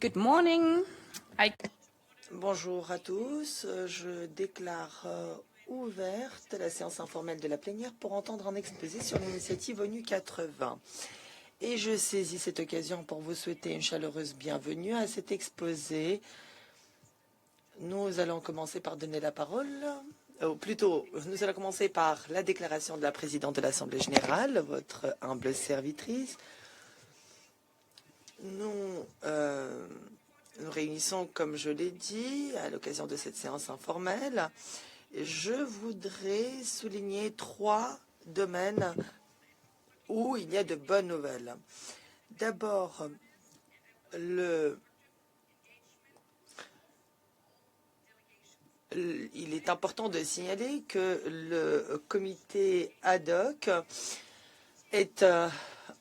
Good morning. Bonjour à tous. Je déclare ouverte la séance informelle de la plénière pour entendre un exposé sur l'initiative ONU 80. Et je saisis cette occasion pour vous souhaiter une chaleureuse bienvenue à cet exposé. Nous allons commencer par donner la parole, ou plutôt, nous allons commencer par la déclaration de la présidente de l'Assemblée générale, votre humble servitrice. Nous réunissons, comme je l'ai dit, à l'occasion de cette séance informelle. Je voudrais souligner 3 domaines où il y a de bonnes nouvelles. D'abord, il est important de signaler que le comité ad hoc est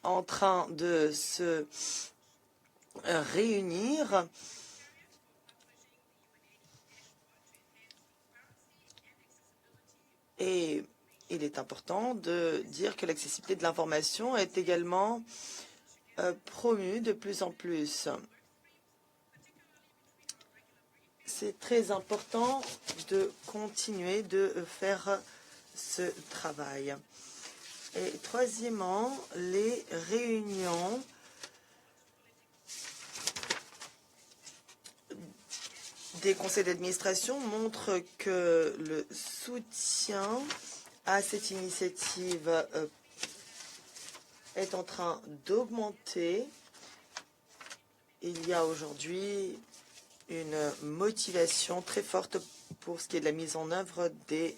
en train de se réunir et il est important de dire que l'accessibilité de l'information est également promue de plus en plus. C'est très important de continuer de faire ce travail. Et troisièmement, les réunions des conseils d'administration montrent que le soutien à cette initiative est en train d'augmenter. Il y a aujourd'hui une motivation très forte pour ce qui est de la mise en œuvre des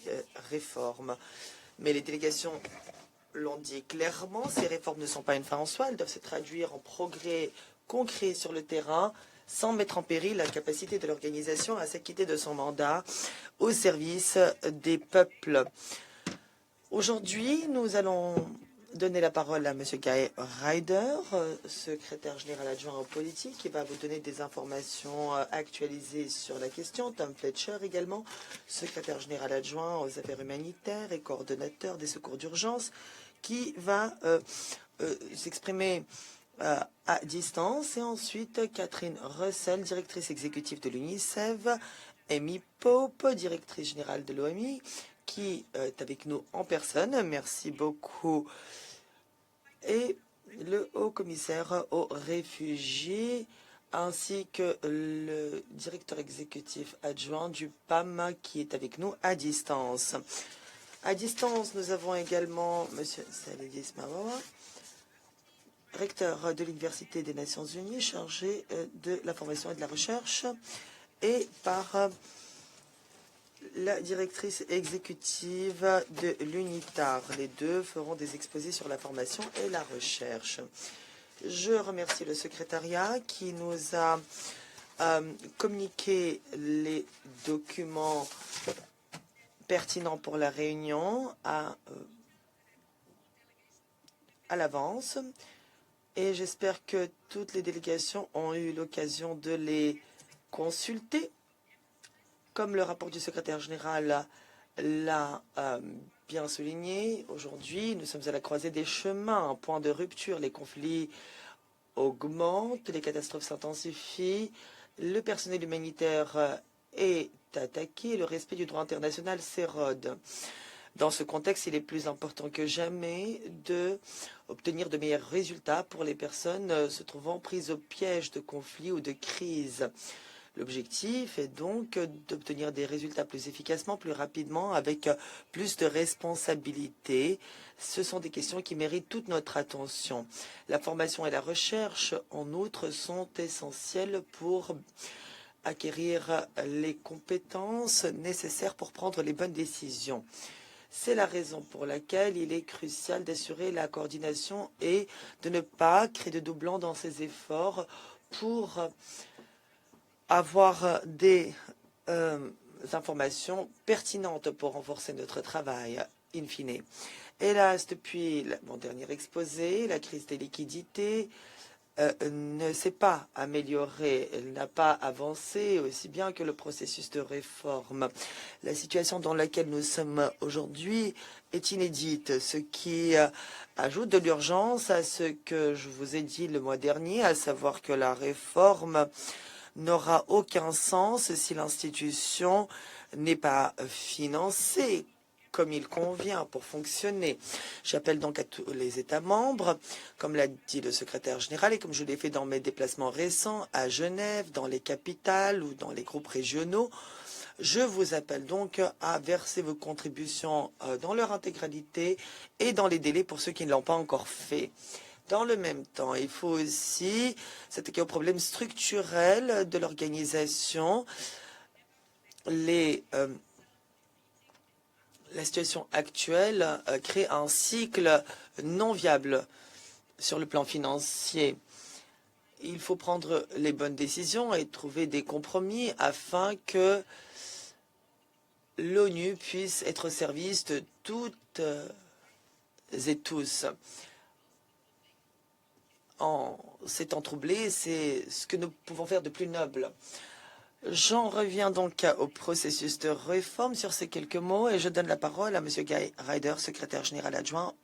réformes. Mais les délégations l'ont dit clairement, ces réformes ne sont pas une fin en soi, elles doivent se traduire en progrès concrets sur le terrain, sans mettre en péril la capacité de l'organisation à s'acquitter de son mandat au service des peuples. Aujourd'hui, nous allons donner la parole à M. Guy Ryder, secrétaire général adjoint aux politiques, qui va vous donner des informations actualisées sur la question. Tom Fletcher également, secrétaire général adjoint aux affaires humanitaires et coordonnateur des secours d'urgence, qui va s'exprimer à distance. Et ensuite, Catherine Russell, directrice exécutive de l'UNICEF, Amy Pope, directrice générale de l'OMI, qui est avec nous en personne. Merci beaucoup. Et le haut-commissaire aux réfugiés, ainsi que le directeur exécutif adjoint du PAM, qui est avec nous à distance. À distance, nous avons également M. Salidis Mawawa, recteur de l'Université des Nations Unies, chargé de la formation et de la recherche, et par la directrice exécutive de l'UNITAR. Les deux feront des exposés sur la formation et la recherche. Je remercie le secrétariat qui nous a communiqué les documents pertinents pour la réunion à l'avance. Et j'espère que toutes les délégations ont eu l'occasion de les consulter. Comme le rapport du secrétaire général l'a bien souligné, aujourd'hui, nous sommes à la croisée des chemins, un point de rupture. Les conflits augmentent, les catastrophes s'intensifient, le personnel humanitaire est attaqué, le respect du droit international s'érode. Dans ce contexte, il est plus important que jamais d'obtenir de meilleurs résultats pour les personnes se trouvant prises au piège de conflits ou de crises. L'objectif est donc d'obtenir des résultats plus efficacement, plus rapidement, avec plus de responsabilité. Ce sont des questions qui méritent toute notre attention. La formation et la recherche, en outre, sont essentielles pour acquérir les compétences nécessaires pour prendre les bonnes décisions. C'est la raison pour laquelle il est crucial d'assurer la coordination et de ne pas créer de doublons dans ces efforts pour avoir des informations pertinentes pour renforcer notre travail, in fine. Hélas, depuis mon dernier exposé, la crise des liquidités ne s'est pas améliorée, elle n'a pas avancé aussi bien que le processus de réforme. La situation dans laquelle nous sommes aujourd'hui est inédite, ce qui ajoute de l'urgence à ce que je vous ai dit le mois dernier, à savoir que la réforme n'aura aucun sens si l'institution n'est pas financée comme il convient pour fonctionner. J'appelle donc à tous les États membres, comme l'a dit le secrétaire général et comme je l'ai fait dans mes déplacements récents à Genève, dans les capitales ou dans les groupes régionaux. Je vous appelle donc à verser vos contributions dans leur intégralité et dans les délais pour ceux qui ne l'ont pas encore fait. Dans le même temps, il faut aussi s'attaquer aux problèmes structurels de l'organisation. La situation actuelle crée un cycle non viable sur le plan financier. Il faut prendre les bonnes décisions et trouver des compromis afin que l'ONU puisse être au service de toutes et tous. En ces temps troublés, c'est ce que nous pouvons faire de plus noble. J'en reviens donc au processus de réforme sur ces quelques mots et je donne la parole à M. Guy Ryder, secrétaire général adjoint